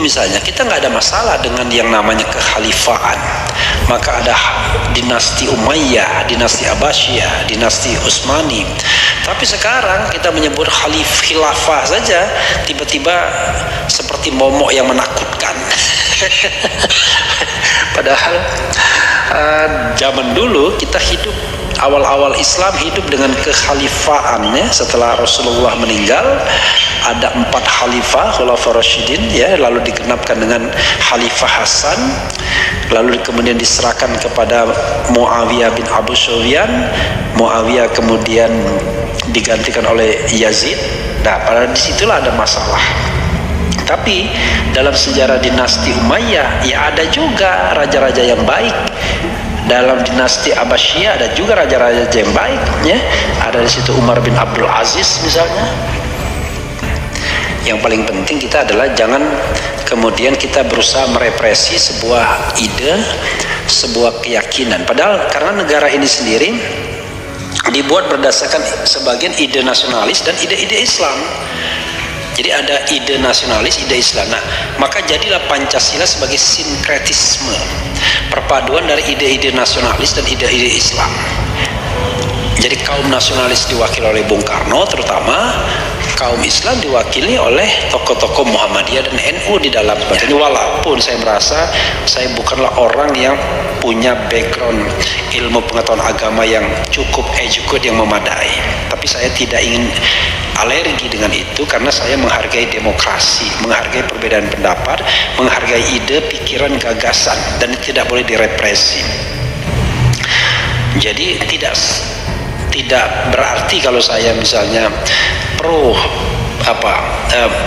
misalnya kita nggak ada masalah dengan yang namanya kekhalifahan. Maka ada dinasti Umayyah, dinasti Abbasiyah, dinasti Utsmani. Tapi sekarang kita menyebut khilafah saja, tiba-tiba seperti momok yang menakutkan. Padahal zaman dulu kita hidup, awal-awal Islam hidup dengan kekhalifaannya. Setelah Rasulullah meninggal ada 4 khalifah, Khulafaur Rasyidin, ya, lalu digenapkan dengan Khalifah Hasan, lalu kemudian diserahkan kepada Muawiyah bin Abu Sufyan. Muawiyah kemudian digantikan oleh Yazid. Nah, pada disitulah ada masalah. Tapi dalam sejarah dinasti Umayyah ya ada juga raja-raja yang baik. Dalam dinasti Abbasiyah ada juga raja-raja yang baik, ya. Ada di situ Umar bin Abdul Aziz misalnya. Yang paling penting kita adalah jangan kemudian kita berusaha merepresi sebuah ide, sebuah keyakinan. Padahal karena negara ini sendiri dibuat berdasarkan sebagian ide nasionalis dan ide-ide Islam. Jadi ada ide nasionalis, ide Islam. Nah, maka jadilah Pancasila sebagai sinkretisme, perpaduan dari ide-ide nasionalis dan ide-ide Islam. Jadi kaum nasionalis diwakili oleh Bung Karno terutama, kaum Islam diwakili oleh tokoh-tokoh Muhammadiyah dan NU di dalamnya. Jadi walaupun saya merasa saya bukanlah orang yang punya background ilmu pengetahuan agama yang cukup educated, yang memadai, tapi saya tidak ingin alergi dengan itu karena saya menghargai demokrasi, menghargai perbedaan pendapat, menghargai ide, pikiran, gagasan, dan tidak boleh direpresi. Jadi tidak berarti kalau saya misalnya pro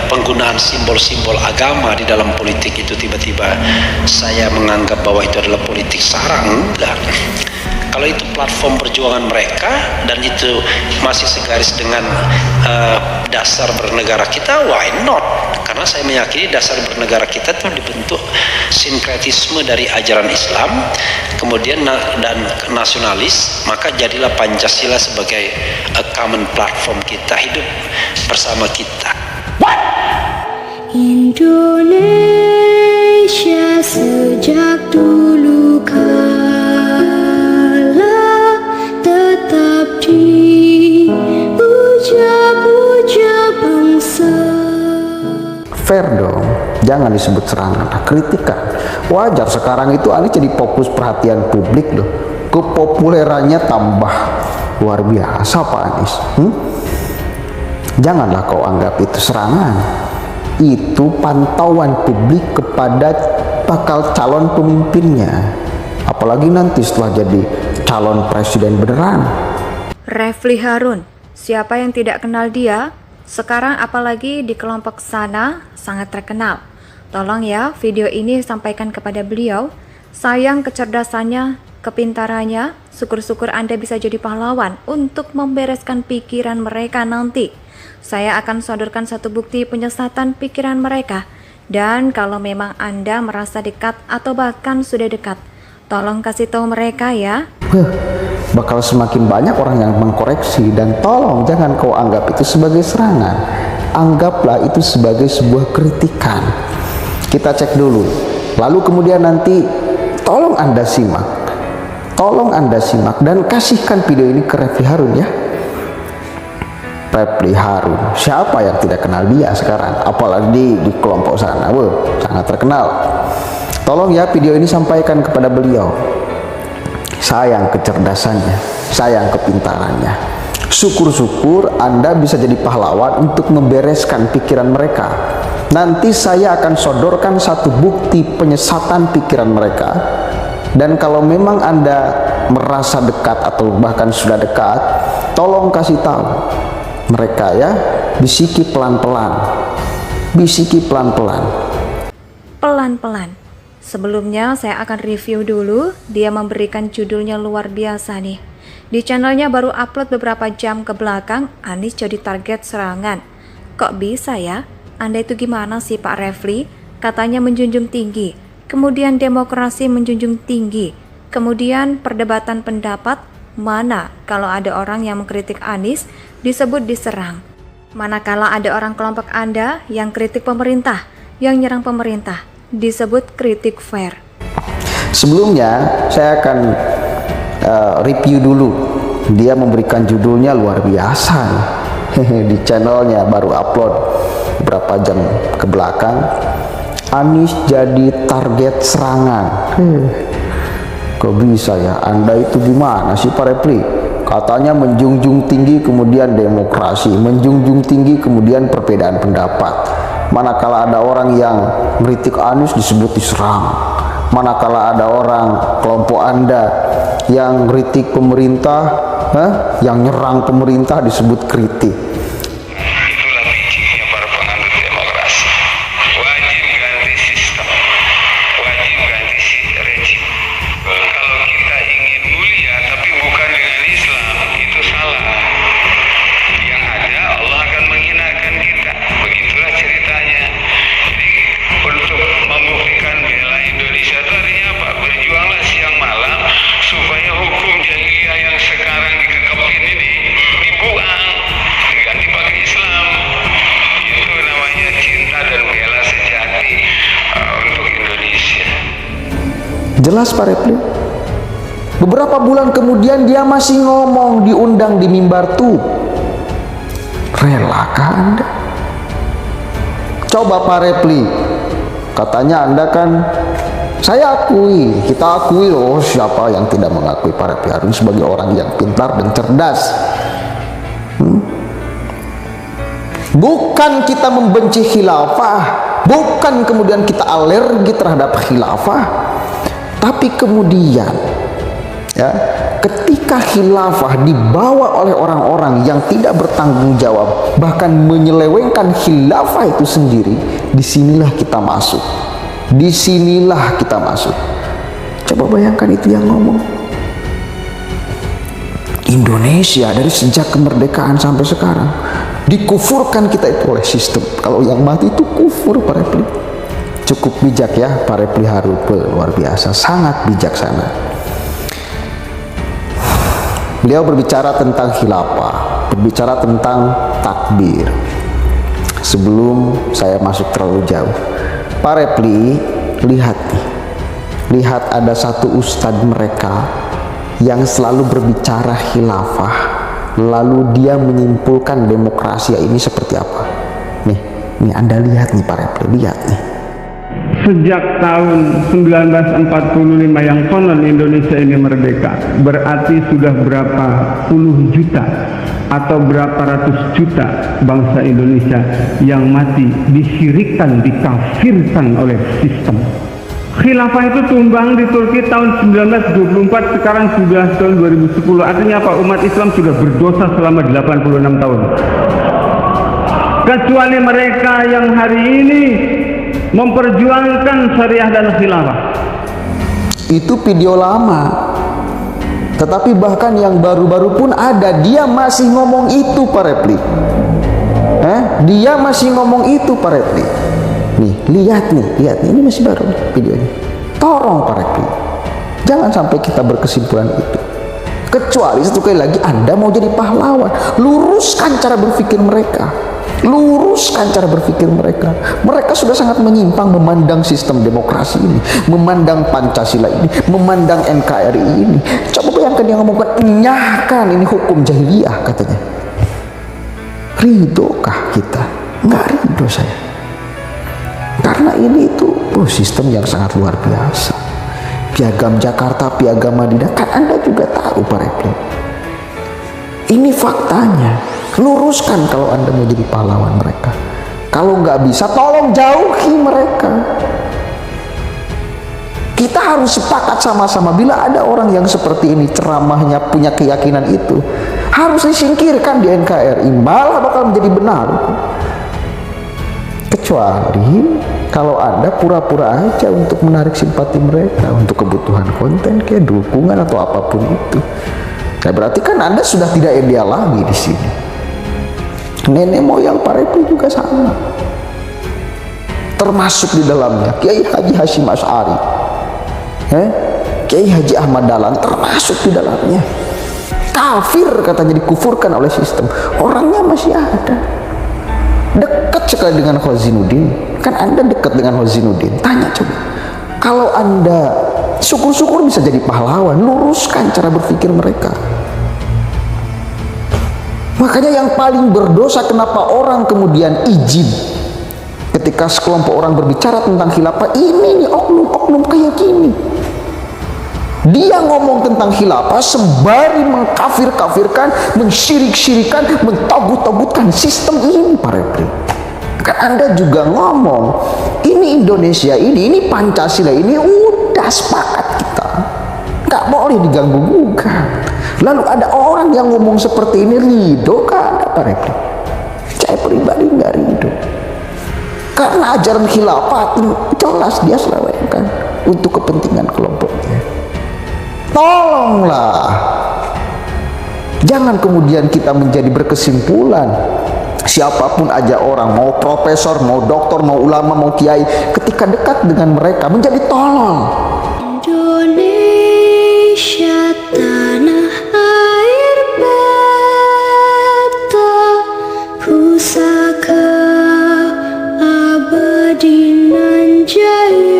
penggunaan simbol-simbol agama di dalam politik itu tiba-tiba saya menganggap bahwa itu adalah politik sarang. Enggak. Kalau itu platform perjuangan mereka dan itu masih segaris dengan dasar bernegara kita, why not? Karena saya meyakini dasar bernegara kita itu dibentuk sinkretisme dari ajaran Islam, kemudian dan nasionalis, maka jadilah Pancasila sebagai a common platform kita hidup bersama kita. Indonesia sejak dulu kala tetap dipuja-puja bangsa. Fair dong, jangan disebut serangan, kritikan. Wajar sekarang itu Anies jadi fokus perhatian publik loh. Kepopulerannya tambah luar biasa Pak Anies. Janganlah kau anggap itu serangan. Itu pantauan publik kepada bakal calon pemimpinnya. Apalagi nanti setelah jadi calon presiden beneran. Refly Harun, siapa yang tidak kenal dia? Sekarang apalagi di kelompok sana sangat terkenal. Tolong ya video ini sampaikan kepada beliau. Sayang kecerdasannya, kepintarannya, syukur-syukur Anda bisa jadi pahlawan untuk membereskan pikiran mereka nanti. Saya akan sodorkan satu bukti penyesatan pikiran mereka. Dan kalau memang Anda merasa dekat atau bahkan sudah dekat, tolong kasih tahu mereka ya. Bakal semakin banyak orang yang mengkoreksi, dan tolong jangan kau anggap itu sebagai serangan. Anggaplah itu sebagai sebuah kritikan. Kita cek dulu, lalu kemudian nanti tolong Anda simak, dan kasihkan video ini ke Refly Harun ya. Refly Harun, siapa yang tidak kenal dia sekarang, apalagi di kelompok sana, sangat terkenal. Tolong ya video ini sampaikan kepada beliau. Sayang kecerdasannya, sayang kepintarannya. Syukur-syukur Anda bisa jadi pahlawan untuk membereskan pikiran mereka. Nanti saya akan sodorkan satu bukti penyesatan pikiran mereka. Dan kalau memang Anda merasa dekat atau bahkan sudah dekat, tolong kasih tahu mereka ya, bisiki pelan-pelan. Bisiki pelan-pelan. Pelan-pelan. Sebelumnya saya akan review dulu, dia memberikan judulnya luar biasa nih. Di channelnya baru upload beberapa jam ke belakang, Anies jadi target serangan. Kok bisa ya? Anda itu gimana sih Pak Refly? Katanya menjunjung tinggi, kemudian demokrasi menjunjung tinggi, kemudian perdebatan pendapat. Mana kalau ada orang yang mengkritik Anies disebut diserang? Manakala ada orang kelompok Anda yang kritik pemerintah yang nyerang pemerintah disebut kritik fair. Sebelumnya saya akan review dulu. Dia memberikan judulnya luar biasa nih. Di channelnya baru upload beberapa jam ke belakang. Anies jadi target serangan. Kok bisa ya? Anda itu gimana sih Pak Repli? Katanya menjunjung tinggi kemudian demokrasi, menjunjung tinggi kemudian perbedaan pendapat. Manakala ada orang yang mengkritik Anies disebut diserang. Manakala ada orang kelompok Anda yang kritik pemerintah, yang nyerang pemerintah disebut kritik. Itulah bijinya para penganut demokrasi. Wajib ganti sistem, wajib ganti rejim. Kalau kita ingin mulia tapi bukan dengan Islam, itu salah. Yang ada Allah akan menghinakan kita. Begitulah ceritanya. Jadi untuk membuktikan bela Indonesia itu artinya apa? Berjuanglah siang malam supaya hukum jahiliyah yang sekarang dikekepin ini dibuang, diganti pakai Islam. Itu namanya cinta dan bela sejati untuk Indonesia. Jelas Pak Repli. Beberapa bulan kemudian dia masih ngomong, diundang di mimbar tuh. Relakah Anda? Coba Pak Repli, katanya Anda kan, saya akui, kita akui loh, siapa yang tidak mengakui Pak Repli Harun sebagai orang yang pintar dan cerdas. Bukan kita membenci khilafah, bukan kemudian kita alergi terhadap khilafah, tapi kemudian ya, ketika khilafah dibawa oleh orang-orang yang tidak bertanggung jawab, bahkan menyelewengkan khilafah itu sendiri, disinilah kita masuk. Disinilah kita masuk. Coba bayangkan itu yang ngomong. Indonesia dari sejak kemerdekaan sampai sekarang dikufurkan kita itu oleh sistem. Kalau yang mati itu kufur Pak Repli. Cukup bijak ya Pak Repli Harun, luar biasa, sangat bijaksana. Beliau berbicara tentang khilafah, berbicara tentang takbir. Sebelum saya masuk terlalu jauh, Pak Repli, lihat nih, lihat ada satu ustadz mereka yang selalu berbicara khilafah, lalu dia menyimpulkan demokrasi ini seperti apa. Nih Anda lihat nih Pak Repli, lihat nih. Sejak tahun 1945 yang konon Indonesia ini merdeka, berarti sudah berapa puluh juta atau berapa ratus juta bangsa Indonesia yang mati disyirikkan, dikafirkan oleh sistem. Khilafah itu tumbang di Turki tahun 1924, sekarang sudah tahun 2010. Artinya apa? Umat Islam sudah berdosa selama 86 tahun. Kecuali mereka yang hari ini memperjuangkan syariah dan khilafah. Itu video lama. Tetapi bahkan yang baru-baru pun ada, dia masih ngomong itu Pak Repli. Dia masih ngomong itu Pak Repli. Nih, lihat nih, ini masih baru videonya. Tolong Pak Repli, jangan sampai kita berkesimpulan itu. Kecuali satu kali lagi Anda mau jadi pahlawan, luruskan cara berpikir mereka. Luruskan cara berpikir mereka. Mereka sudah sangat menyimpang memandang sistem demokrasi ini, memandang Pancasila ini, memandang NKRI ini. Coba bayangkan yang ngomongkan, nyahkan ini hukum jahiliyah katanya. Ridokah kita? Nggak ridho saya. Karena ini itu sistem yang sangat luar biasa. Piagam Jakarta, piagam Madinah, kan Anda juga tahu Pak Repli. Ini faktanya. Luruskan kalau Anda mau jadi pahlawan mereka. Kalau nggak bisa, tolong jauhi mereka. Kita harus sepakat sama-sama, bila ada orang yang seperti ini ceramahnya punya keyakinan itu, harus disingkirkan di NKRI, malah bakal menjadi benar. Kecuali kalau Anda pura-pura aja untuk menarik simpati mereka, untuk kebutuhan konten, kayak dukungan atau apapun itu. Nah, berarti kan Anda sudah tidak ideal lagi di sini. Nenek moyang Pak Repli juga sama, termasuk di dalamnya Kiai Haji Hasyim Asy'ari, Kiai Haji Ahmad Dahlan, termasuk di dalamnya. Kafir katanya, dikufurkan oleh sistem. Orangnya masih ada, dekat sekali dengan Khazinuddin. kan Anda dekat dengan Wazinuddin, tanya coba, kalau Anda syukur-syukur bisa jadi pahlawan, luruskan cara berpikir mereka. Makanya yang paling berdosa kenapa orang kemudian izin ketika sekelompok orang berbicara tentang khilafah, ini nih oknum-oknum kayak gini. Dia ngomong tentang khilafah sembari mengkafir-kafirkan, mensyirik-syirikan, mentogut-togutkan sistem ini, Pak Refli. Kan Anda juga ngomong, ini Indonesia ini Pancasila ini udah sepakat kita, nggak boleh diganggu-gugat. Lalu ada orang yang ngomong seperti ini, ridho kan Pak Refli? Saya pribadi nggak ridho. Karena ajaran khilafah jelas dia selewengkan untuk kepentingan kelompoknya. Tolonglah, jangan kemudian kita menjadi berkesimpulan siapapun aja orang, mau profesor, mau doktor, mau ulama, mau kiai, ketika dekat dengan mereka menjadi tolol. Indonesia tanah air beta, pusaka abadi nan jaya.